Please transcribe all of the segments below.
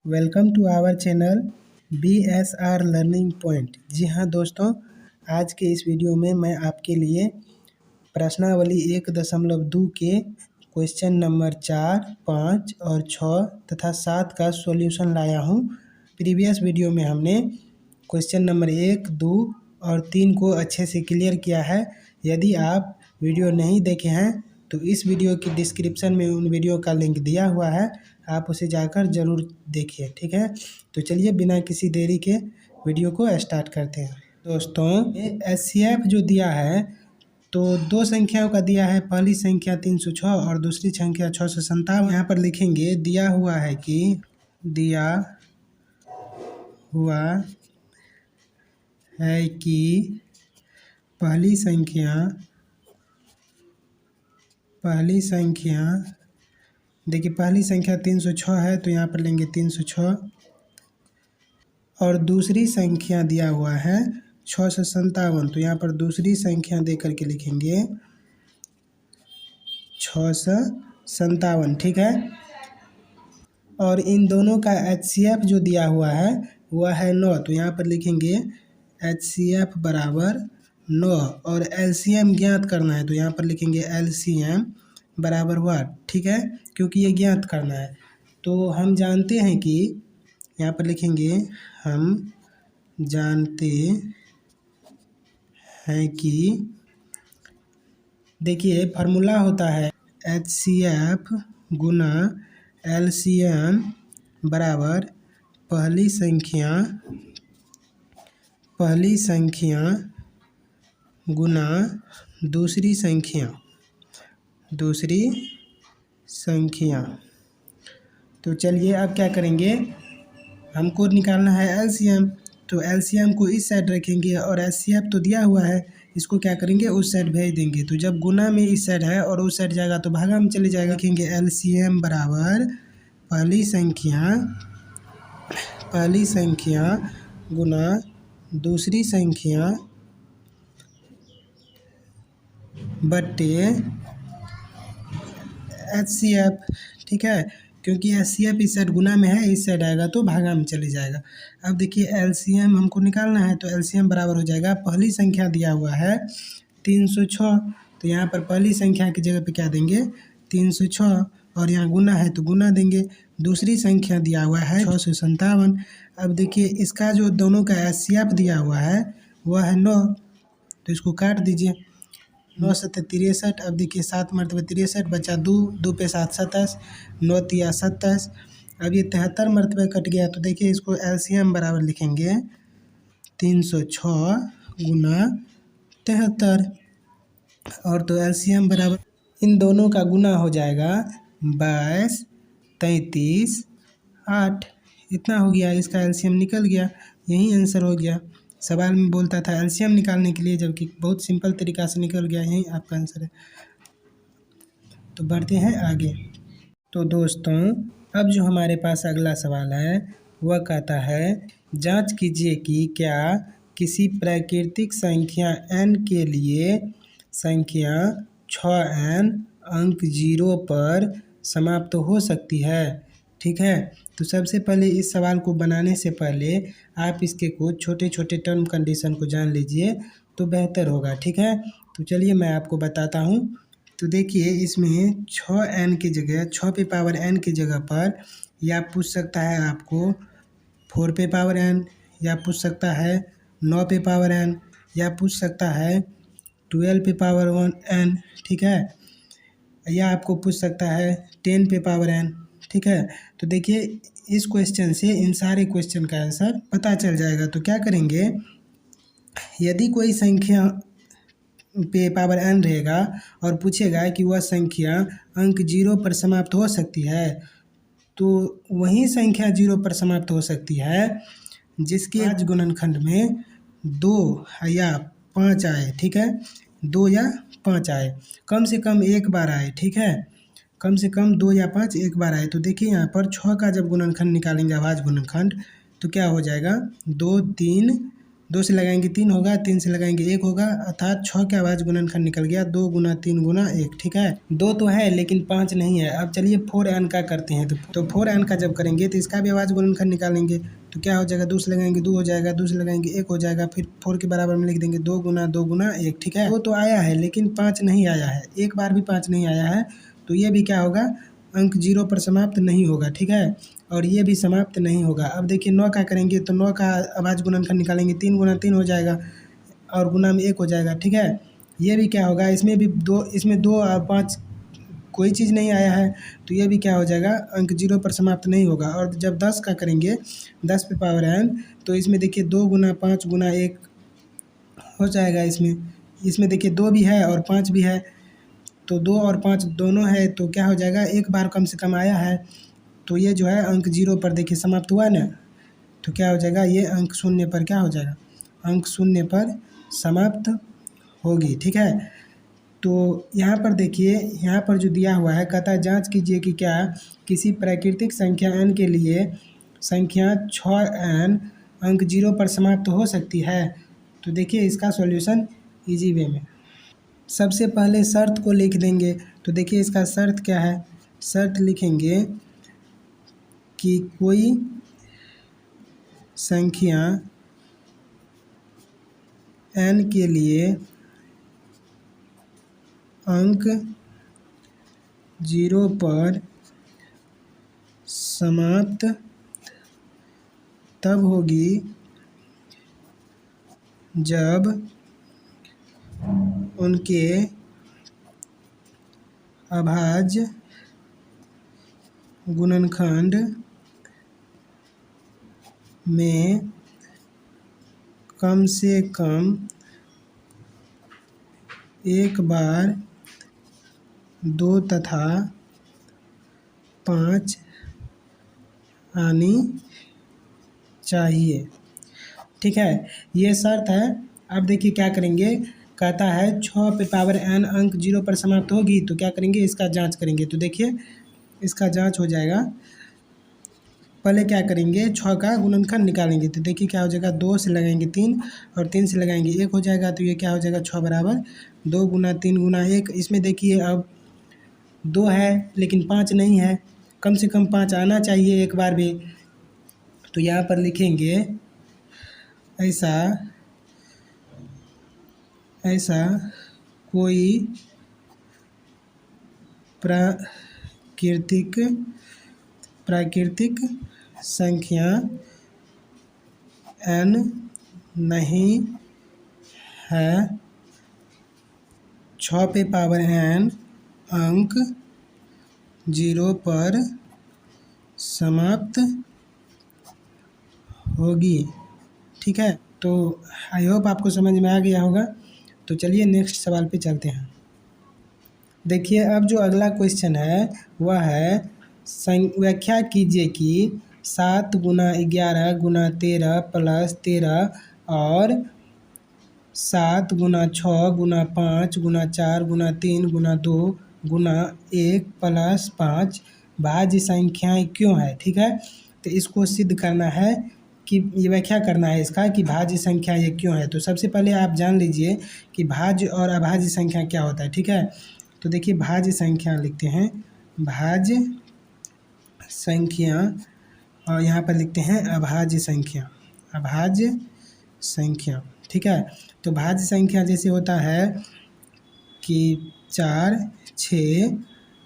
Welcome to our channel BSR learning point. जी हाँ दोस्तों, आज के इस वीडियो में मैं आपके लिए प्रश्नावली 1.2 के क्वेश्चन नंबर 4, 5 और 6 तथा 7 का सॉल्यूशन लाया हूँ। प्रीवियस वीडियो में हमने क्वेश्चन नंबर 1, 2 और 3 को अच्छे से क्लियर किया है। यदि आप वीडियो नहीं देखे हैं तो इस वीडियो की डिस्क्रिप्शन में उन वीडियो का लिंक दिया हुआ है, आप उसे जाकर ज़रूर देखिए। ठीक है, तो चलिए बिना किसी देरी के वीडियो को स्टार्ट करते हैं। दोस्तों, HCF जो दिया है तो दो संख्याओं का दिया है। पहली संख्या 306 और दूसरी संख्या 657। यहाँ पर लिखेंगे दिया हुआ है कि पहली संख्या देखिए, पहली संख्या 306 है तो यहाँ पर लेंगे 306 और दूसरी संख्या दिया हुआ है 657, तो यहाँ पर दूसरी संख्या दे करके लिखेंगे 657। ठीक है, और इन दोनों का HCF जो दिया हुआ है वह है 9, तो यहाँ पर लिखेंगे HCF बराबर 9 और LCM ज्ञात करना है तो यहाँ पर लिखेंगे LCM बराबर 1। ठीक है, क्योंकि ये ज्ञात करना है तो हम जानते हैं कि यहाँ पर लिखेंगे हम जानते हैं कि देखिए फार्मूला होता है HCF गुना LCM बराबर पहली संख्या गुना दूसरी संख्या। तो चलिए अब क्या करेंगे, हमको निकालना है LCM, तो LCM को इस साइड रखेंगे और HCF तो दिया हुआ है, इसको क्या करेंगे उस साइड भेज देंगे। तो जब गुना में इस साइड है और उस साइड जाएगा तो भागा में चले जाएगा। लिखेंगे LCM बराबर पहली संख्या गुना दूसरी संख्या बट्टे HCF। ठीक है, क्योंकि HCF इस साइड गुना में है, इस साइड आएगा तो भागा में चले जाएगा। अब देखिए LCM हमको निकालना है तो LCM बराबर हो जाएगा, पहली संख्या दिया हुआ है 306, तो यहाँ पर पहली संख्या की जगह पे क्या देंगे 306 और यहाँ गुना है तो गुना देंगे। दूसरी संख्या दिया हुआ है 657। अब देखिए इसका जो दोनों का HCF दिया हुआ है वह है 9, तो इसको काट दीजिए। 9 7 63। अब देखिए 7 मरतबा 63 बचा 2, 2 पे 7 27, 9 तिया 27। अब ये 73 मरतबा कट गया तो देखिए इसको LCM बराबर लिखेंगे 306 गुना 73, और तो LCM बराबर इन दोनों का गुना हो जाएगा 22, 33, 8। इतना हो गया, इसका LCM निकल गया, यही आंसर हो गया। सवाल में बोलता था LCM निकालने के लिए, जबकि बहुत सिंपल तरीका से निकल गया, यही आपका आंसर है। तो बढ़ते हैं आगे। तो दोस्तों, अब जो हमारे पास अगला सवाल है वह कहता है जांच कीजिए कि क्या किसी प्राकृतिक संख्या n के लिए संख्या 6n अंक 0 पर समाप्त हो सकती है। ठीक है, तो सबसे पहले इस सवाल को बनाने से पहले आप इसके कुछ छोटे छोटे टर्म कंडीशन को जान लीजिए तो बेहतर होगा। ठीक है, तो चलिए मैं आपको बताता हूँ। तो देखिए इसमें 6n की जगह 6 पे पावर n की जगह पर या पूछ सकता है आपको 4 पे पावर n, या पूछ सकता है 9 पे पावर n, या पूछ सकता है 12 पे पावर n। ठीक है, या आपको पूछ सकता है 10 पे पावर n। ठीक है, तो देखिए इस क्वेश्चन से इन सारे क्वेश्चन का आंसर पता चल जाएगा। तो क्या करेंगे, यदि कोई संख्या पे पावर n रहेगा और पूछेगा कि वह संख्या अंक 0 पर समाप्त हो सकती है, तो वही संख्या 0 पर समाप्त हो सकती है जिसके आज गुणनखंड में 2 या 5 आए। ठीक है, 2 या 5 आए, कम से कम एक बार आए। ठीक है, कम से कम 2 या 5 एक बार आए। तो देखिए यहाँ पर 6 का जब गुणनखंड निकालेंगे, आवाज गुणनखंड, तो क्या हो जाएगा 2 3 2 से लगाएंगे 3 होगा, 3 से लगाएंगे 1 होगा, अर्थात 6 के अभाज्य गुणनखंड निकल गया 2 गुना 3 गुना 1। ठीक है, 2 तो है लेकिन 5 नहीं है। अब चलिए 4n का करते हैं। तो 4n का जब करेंगे तो इसका भी अभाज्य गुणनखंड निकालेंगे। तो क्या हो जाएगा, 2 से लगाएंगे 2 हो जाएगा, 2 से लगाएंगे 1 हो जाएगा, फिर 4 के बराबर में लिख देंगे 2 गुना 1। ठीक है, 2 तो आया है लेकिन 5 नहीं आया है, एक बार भी 5 नहीं आया है। तो ये भी क्या होगा, अंक 0 पर समाप्त नहीं होगा। ठीक है, और ये भी समाप्त नहीं होगा। अब देखिए 9 का करेंगे तो 9 का अभाज्य गुणनखंड निकालेंगे, 3 गुना 3 हो जाएगा और गुना में 1 हो जाएगा। ठीक है, ये भी क्या होगा, इसमें भी 2, इसमें 2 और 5 कोई चीज़ नहीं आया है, तो ये भी क्या हो जाएगा, अंक 0 पर समाप्त नहीं होगा। और जब 10 का करेंगे 10 पे पावर n, तो इसमें देखिए 2 गुना 5 गुना 1 हो जाएगा। इसमें देखिए 2 भी है और 5 भी है, तो 2 और 5 दोनों है, तो क्या हो जाएगा, एक बार कम से कम आया है, तो ये जो है अंक 0 पर देखिए समाप्त हुआ ना, तो क्या हो जाएगा, ये अंक 0 पर क्या हो जाएगा, अंक 0 पर समाप्त होगी। ठीक है, तो यहाँ पर देखिए, यहाँ पर जो दिया हुआ है कहता है जांच कीजिए कि क्या किसी प्राकृतिक संख्या n के लिए संख्या 6n अंक 0 पर समाप्त हो सकती है। तो देखिए इसका सॉल्यूशन इजी वे में, सबसे पहले शर्त को लिख देंगे। तो देखिए इसका शर्त क्या है, शर्त लिखेंगे कि कोई संख्या n के लिए अंक 0 पर समाप्त तब होगी जब उनके अभाज्य गुणनखंड में कम से कम एक बार 2 तथा 5 आनी चाहिए। ठीक है, ये शर्त है। अब देखिए क्या करेंगे, कहता है 6 पे पावर n अंक 0 पर समाप्त होगी, तो क्या करेंगे, इसका जांच करेंगे। तो देखिए इसका जांच हो जाएगा, पहले क्या करेंगे, 6 का गुणनखंड निकालेंगे। तो देखिए क्या हो जाएगा, 2 से लगाएंगे 3 और 3 से लगाएंगे 1 हो जाएगा। तो ये क्या हो जाएगा, 6 बराबर 2 गुना 3 गुना 1। इसमें देखिए अब 2 है लेकिन 5 नहीं है, कम से कम 5 आना चाहिए एक बार भी। तो यहाँ पर लिखेंगे ऐसा कोई प्राकृतिक संख्या n नहीं है 6 पे पावर n अंक 0 पर समाप्त होगी। ठीक है, तो आई होप आपको समझ में आ गया होगा। तो चलिए नेक्स्ट सवाल पे चलते हैं। देखिए अब जो अगला क्वेश्चन है वह है व्याख्या कीजिए कि 7 गुना 11 गुना 13 प्लस 13 और 7 गुना 6 गुना 5 गुना 4 गुना 3 गुना 2 गुना 1 प्लस 5 भाज्य संख्याएं क्यों है। ठीक है, तो इसको सिद्ध करना है कि ये व्याख्या करना है इसका कि भाज्य संख्या ये क्यों है। तो सबसे पहले आप जान लीजिए कि भाज्य और अभाज्य संख्या क्या होता है। ठीक है, तो देखिए भाज्य संख्या लिखते हैं, भाज्य संख्या, और यहाँ पर लिखते हैं अभाज्य संख्या, अभाज्य संख्या। ठीक है, तो भाज्य संख्या जैसे होता है कि 4 6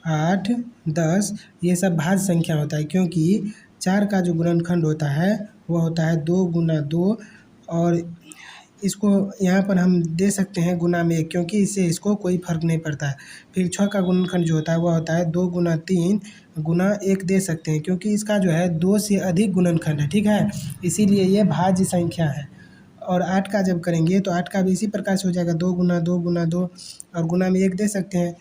8 10, ये सब भाज्य संख्या होता है, क्योंकि 4 का जो गुणनखंड होता है वह होता है 2 गुना 2, और इसको यहाँ पर हम दे सकते हैं गुना में 1, क्योंकि इससे इसको कोई फर्क नहीं पड़ता है। फिर 6 का गुणनखंड जो होता है वह होता है 2 गुना 3 गुना 1 दे सकते हैं, क्योंकि इसका जो है 2 से अधिक गुणनखंड है। ठीक है, इसीलिए ये भाज्य संख्या है। और 8 का जब करेंगे तो 8 का भी इसी प्रकार से हो जाएगा 2 गुना 2 गुना 2, और गुना में 1 दे सकते हैं,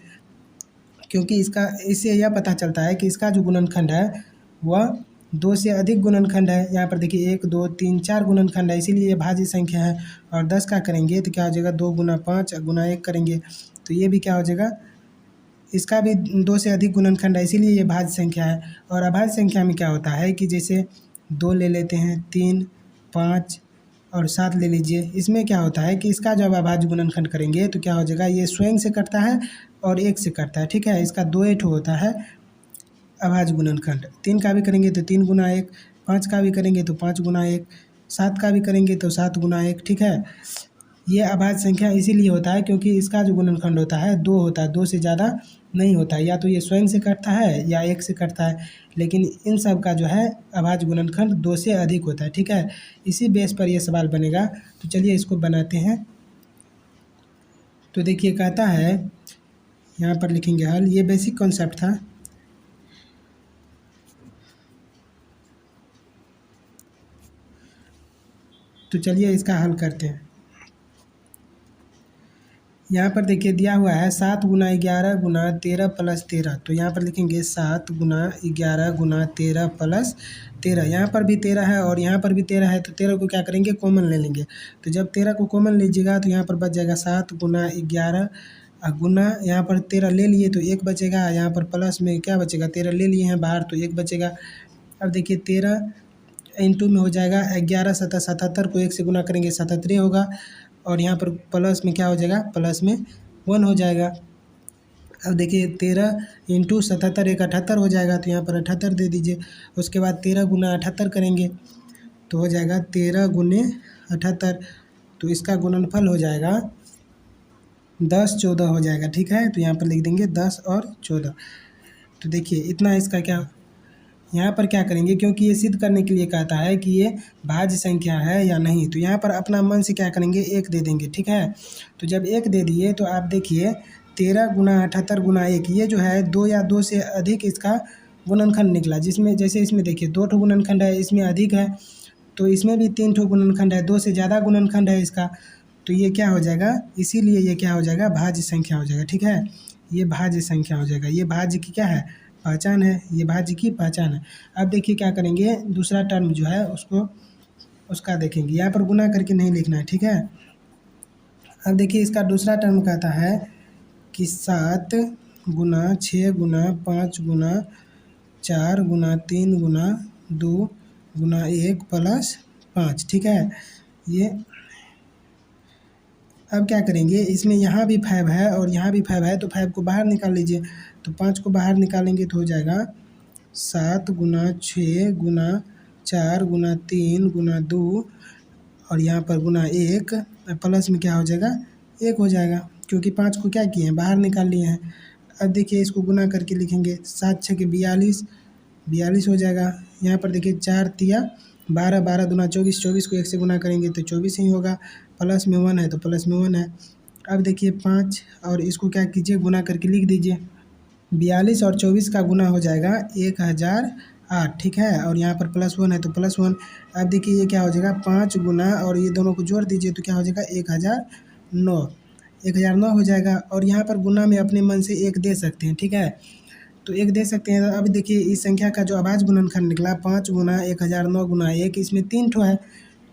क्योंकि इससे यह पता चलता है कि इसका जो गुणनखंड है वह 2 से अधिक गुणनखंड है। यहाँ पर देखिए 1 2 3 4 गुणनखंड है, इसीलिए ये भाज्य संख्या है। और 10 का करेंगे तो क्या हो जाएगा, 2 गुना 5 गुना 1 करेंगे तो ये भी क्या हो जाएगा, इसका भी 2 से अधिक गुणनखंड है, इसीलिए ये भाज्य संख्या है। और अभाज्य संख्या में क्या होता है कि जैसे 2 ले लेते हैं, 3 5 और 7 ले लीजिए। इसमें क्या होता है कि इसका जब अभाज्य गुणनखंड करेंगे तो क्या हो जाएगा, ये स्वयं से कटता है और 1 से कटता है, ठीक है। इसका 2 ठो होता है अभाज्य गुणनखंड। 3 का भी करेंगे तो 3 गुना 1, 5 का भी करेंगे तो 5 गुना 1, 7 का भी करेंगे तो 7 गुना 1, ठीक है। ये अभाज्य संख्या इसीलिए होता है क्योंकि इसका जो गुणनखंड होता है 2 होता है, 2 से ज़्यादा नहीं होता है। या तो ये स्वयं से कटता है या 1 से कटता है, लेकिन इन सब का जो है अभाज्य गुणनखंड 2 से अधिक होता है, ठीक है। इसी बेस पर ये सवाल बनेगा। तो चलिए इसको बनाते हैं। तो देखिए कहता है, यहाँ पर लिखेंगे हल। ये बेसिक कॉन्सेप्ट था। तो चलिए इसका हल करते हैं। यहाँ पर देखिए दिया हुआ है 7 गुना 11 गुना 13 प्लस 13। तो यहाँ पर लिखेंगे 7 गुना 11 गुना 13 प्लस 13। यहाँ पर भी 13 है और यहाँ पर भी 13 है, तो 13 को क्या करेंगे, कॉमन ले लेंगे। तो जब 13 को कॉमन लीजिएगा तो यहाँ पर बच जाएगा 7 गुना 11 गुना, यहाँ पर 13 ले लिए तो 1 बचेगा, यहाँ पर प्लस में क्या बचेगा, 13 ले लिए हैं बाहर तो 1 बचेगा। अब देखिए 13 इंटू में हो जाएगा 11 सत्तर 77 को 1 से गुना करेंगे 77 होगा, और यहाँ पर प्लस में क्या हो जाएगा, प्लस में 1 हो जाएगा। अब देखिए 13 इंटू 77 एक 78 हो जाएगा, तो यहाँ पर 78 दे दीजिए। उसके बाद 13 गुना 78 करेंगे तो हो जाएगा 13 गुने 78। तो इसका गुणनफल हो जाएगा 10 14 हो जाएगा, ठीक है। तो यहाँ पर लिख देंगे 10 और 14। तो देखिए इतना इसका क्या, यहाँ पर क्या करेंगे, क्योंकि ये सिद्ध करने के लिए कहता है कि ये भाज्य संख्या है या नहीं, तो यहाँ पर अपना मन से क्या करेंगे, 1 दे देंगे, ठीक है। तो जब 1 दे दिए तो आप देखिए 13 गुना 78 गुना 1, ये जो है 2 या 2 से अधिक इसका गुणनखंड निकला। जिसमें जैसे इसमें देखिए 2 ठो गुणनखंड है, इसमें अधिक है, तो इसमें भी 3 ठो गुणनखंड है, 2 से ज़्यादा गुणनखंड है इसका। तो ये क्या हो जाएगा, इसीलिए ये क्या हो जाएगा, भाज्य संख्या हो जाएगा, ठीक है। ये भाज्य संख्या हो जाएगा। ये भाज्य की क्या है, पहचान है, ये भाज्य की पहचान है। अब देखिए क्या करेंगे, दूसरा टर्म जो है उसको उसका देखेंगे। यहाँ पर गुना करके नहीं लिखना है, ठीक है। अब देखिए इसका दूसरा टर्म कहता है कि 7 गुना 6 गुना 5 गुना 4 गुना 3 गुना 2 गुना 1 प्लस 5, ठीक है। ये अब क्या करेंगे, इसमें यहाँ भी 5 है और यहाँ भी 5 है, तो 5 को बाहर निकाल लीजिए। तो 5 को बाहर निकालेंगे तो हो जाएगा 7 गुना 6 गुना 4 गुना 3 गुना 2 और यहाँ पर गुना 1 प्लस में क्या हो जाएगा, 1 हो जाएगा, क्योंकि 5 को क्या किए हैं, बाहर निकाल लिए हैं। अब देखिए इसको गुना करके लिखेंगे, 7 6 के 42, 42 हो जाएगा। यहाँ पर देखिए 4 तिया 12, 12 दूना 24, 24 को 1 से गुना करेंगे तो 24 ही होगा, प्लस में 1 है तो प्लस में 1 है। अब देखिए 5 और इसको क्या कीजिए, गुना करके लिख दीजिए। 42 और 24 का गुना हो जाएगा 1008, ठीक है। और यहाँ पर प्लस 1 है तो प्लस 1। अब देखिए ये क्या हो जाएगा, 5 गुना और ये दोनों को जोड़ दीजिए तो क्या हो जाएगा, 1009, 1009 हो जाएगा। और यहाँ पर गुना में अपने मन से 1 दे सकते हैं, ठीक है। तो 1 दे सकते हैं। अब देखिए इस संख्या का जो अभाज्य गुणनखंड निकला 5 गुना 1009 गुना 1, इसमें 3 ठो है,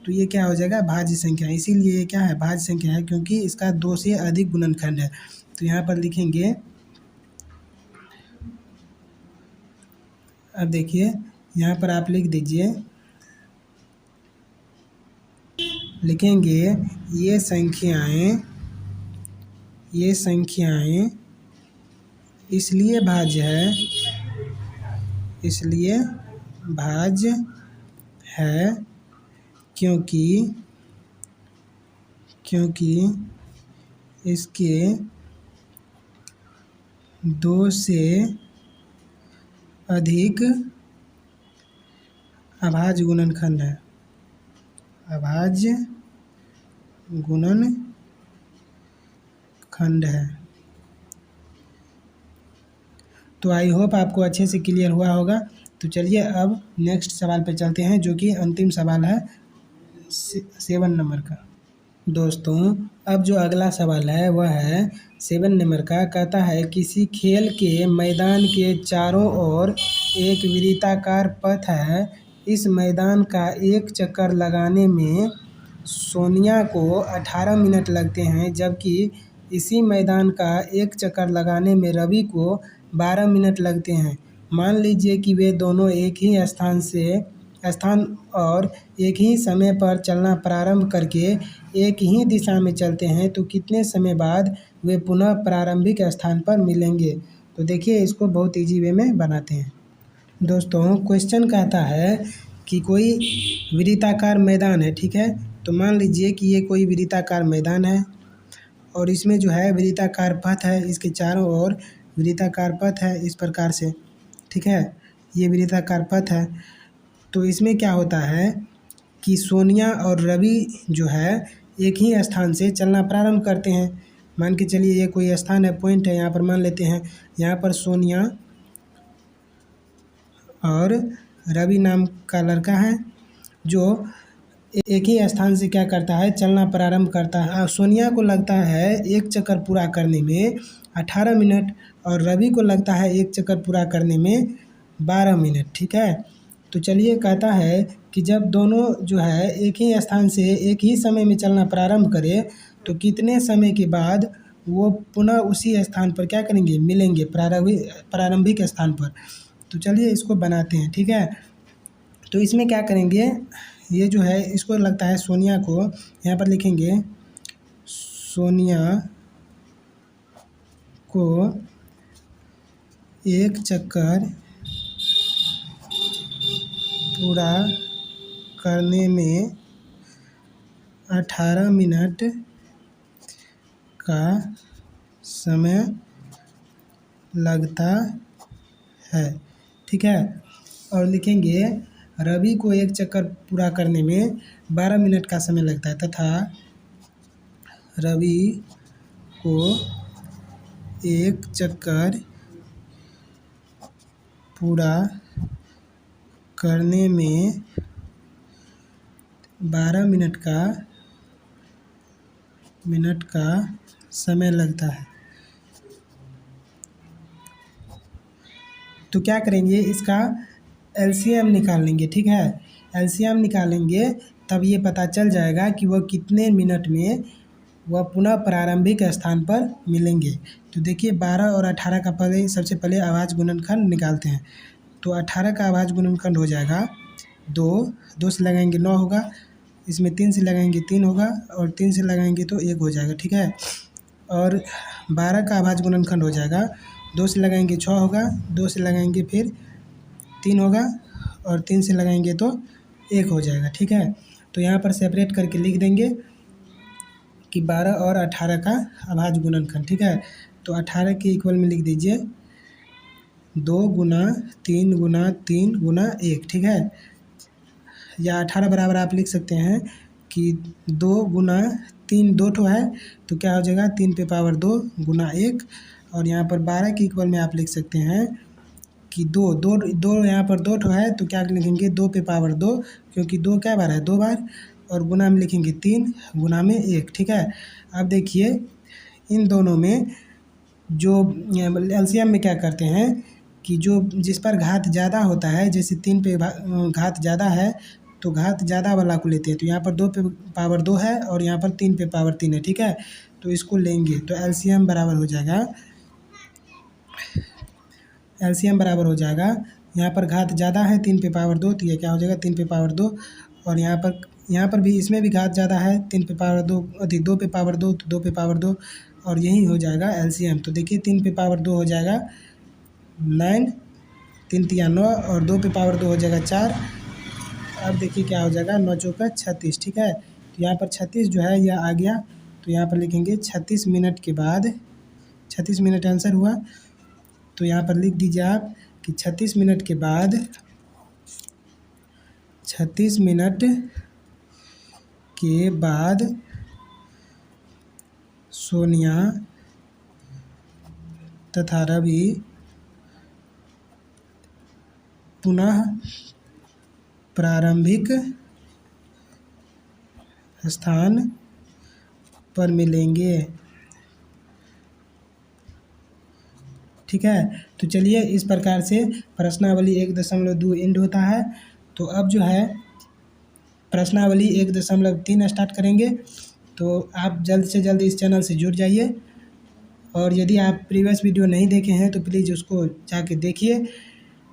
तो ये क्या हो जाएगा, भाज्य संख्या। इसीलिए ये क्या है, भाज्य संख्या है, क्योंकि इसका 2 से अधिक गुणनखंड है। तो यहाँ पर लिखेंगे, अब देखिए यहाँ पर आप लिख दीजिए, लिखेंगे ये संख्याएं इसलिए भाज्य है क्योंकि इसके 2 से अधिक अभाज्य गुणनखंड है, अभाज्य गुणनखंड है। तो आई होप आपको अच्छे से क्लियर हुआ होगा। तो चलिए अब नेक्स्ट सवाल पे चलते हैं, जो कि अंतिम सवाल है 7 नंबर का। दोस्तों अब जो अगला सवाल है वह है 7 नंबर का। कहता है किसी खेल के मैदान के चारों ओर एक वृत्ताकार पथ है। इस मैदान का एक चक्कर लगाने में सोनिया को 18 मिनट लगते हैं, जबकि इसी मैदान का एक चक्कर लगाने में रवि को 12 मिनट लगते हैं। मान लीजिए कि वे दोनों एक ही स्थान से स्थान और एक ही समय पर चलना प्रारंभ करके एक ही दिशा में चलते हैं तो कितने समय बाद वे पुनः प्रारंभिक स्थान पर मिलेंगे। तो देखिए इसको बहुत ईजी वे में बनाते हैं। दोस्तों क्वेश्चन कहता है कि कोई वृत्ताकार मैदान है, ठीक है। तो मान लीजिए कि ये कोई वृत्ताकार मैदान है और इसमें जो है वृत्ताकार पथ है, इसके चारों ओर वृत्ताकार पथ है इस प्रकार से, ठीक है। ये वृत्ताकार पथ है। तो इसमें क्या होता है कि सोनिया और रवि जो है एक ही स्थान से चलना प्रारंभ करते हैं। मान के चलिए ये कोई स्थान है, पॉइंट है, यहाँ पर मान लेते हैं यहाँ पर सोनिया और रवि नाम का लड़का है जो एक ही स्थान से क्या करता है, चलना प्रारंभ करता है। सोनिया को लगता है एक चक्कर पूरा करने में 18 मिनट और रवि को लगता है एक चक्कर पूरा करने में 12 मिनट, ठीक है। तो चलिए कहता है कि जब दोनों जो है एक ही स्थान से एक ही समय में चलना प्रारंभ करें तो कितने समय के बाद वो पुनः उसी स्थान पर क्या करेंगे, मिलेंगे प्रारंभिक स्थान पर। तो चलिए इसको बनाते हैं, ठीक है। तो इसमें क्या करेंगे, ये जो है इसको लगता है सोनिया को, यहाँ पर लिखेंगे सोनिया को एक चक्कर पूरा करने में 18 मिनट का समय लगता है, ठीक है। और लिखेंगे रवि को एक चक्कर पूरा करने में 12 मिनट का समय लगता है तथा रवि को एक चक्कर पूरा करने में 12 मिनट का समय लगता है। तो क्या करेंगे, इसका एलसीएम निकाल लेंगे, ठीक है। एलसीएम निकालेंगे तब ये पता चल जाएगा कि वह कितने मिनट में वह पुनः प्रारंभिक स्थान पर मिलेंगे। तो देखिए 12 और 18 का सबसे पहले आवाज़ गुणनखंड निकालते हैं। तो 18 का आवाज़ गुणनखंड हो जाएगा 2 से लगाएंगे 9 होगा, इसमें 3 से लगाएंगे 3 होगा और 3 से लगाएंगे तो 1 हो जाएगा, ठीक है। और 12 का आवाज़ गुणनखंड हो जाएगा 2 से लगाएंगे 6 होगा, 2 से लगाएंगे फिर 3 होगा और 3 से लगाएंगे तो 1 हो जाएगा, ठीक है। तो यहाँ पर सेपरेट करके लिख देंगे कि 12 और 18 का आवाज़ गुणनखंड, ठीक है। तो 18 के इक्वल में लिख दीजिए 2 गुना 3 गुना 3 गुना 1, ठीक है। या 18 बराबर आप लिख सकते हैं कि 2 गुना 3 2 ठो है तो क्या हो जाएगा 3 पे पावर 2 गुना 1। और यहाँ पर 12 के इक्वल में आप लिख सकते हैं कि 2 यहाँ पर 2 ठो है तो क्या लिखेंगे 2 पे पावर 2, क्योंकि 2 क्या बार है 2 बार, और गुना में लिखेंगे 3 गुना में 1, ठीक है। अब देखिए इन दोनों में जो एलसीएम में क्या करते हैं कि जो जिस पर घात ज़्यादा होता है, जैसे 3 पे घात ज़्यादा है तो घात ज़्यादा वाला को लेते हैं। तो यहाँ पर 2 पे पावर 2 है और यहाँ पर 3 पे पावर 3 है, ठीक है। तो इसको लेंगे तो एलसीएम बराबर हो जाएगा, यहाँ पर घात ज़्यादा है 3 पे पावर 2 तो ये क्या हो जाएगा 3 पे पावर 2, और यहाँ पर भी इसमें भी घात ज़्यादा है 3 पे पावर 2 अधिक 2 पे पावर 2 तो 2 पे पावर 2, और यही हो जाएगा एलसीएम। तो देखिए 3 पे पावर 2 हो जाएगा 9, 3 तिया 9 और 2 पे पावर 2 हो जाएगा 4। अब देखिए क्या हो जाएगा 9 चौका 36, ठीक है। तो यहाँ पर 36 जो है यह आ गया, तो यहाँ पर लिखेंगे 36 मिनट के बाद, 36 मिनट आंसर हुआ। तो यहाँ पर लिख दीजिए आप कि 36 मिनट के बाद, 36 मिनट के बाद सोनिया तथा रवि पुनः प्रारंभिक स्थान पर मिलेंगे, ठीक है। तो चलिए इस प्रकार से प्रश्नावली 1.2 एंड होता है। तो अब जो है प्रश्नावली 1.3 स्टार्ट करेंगे। तो आप जल्द से जल्द इस चैनल से जुड़ जाइए, और यदि आप प्रीवियस वीडियो नहीं देखे हैं तो प्लीज़ उसको जाके देखिए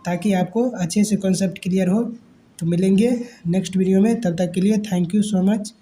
ताकि आपको अच्छे से कॉन्सेप्ट क्लियर हो। तो मिलेंगे नेक्स्ट वीडियो में, तब तक के लिए थैंक यू सो मच।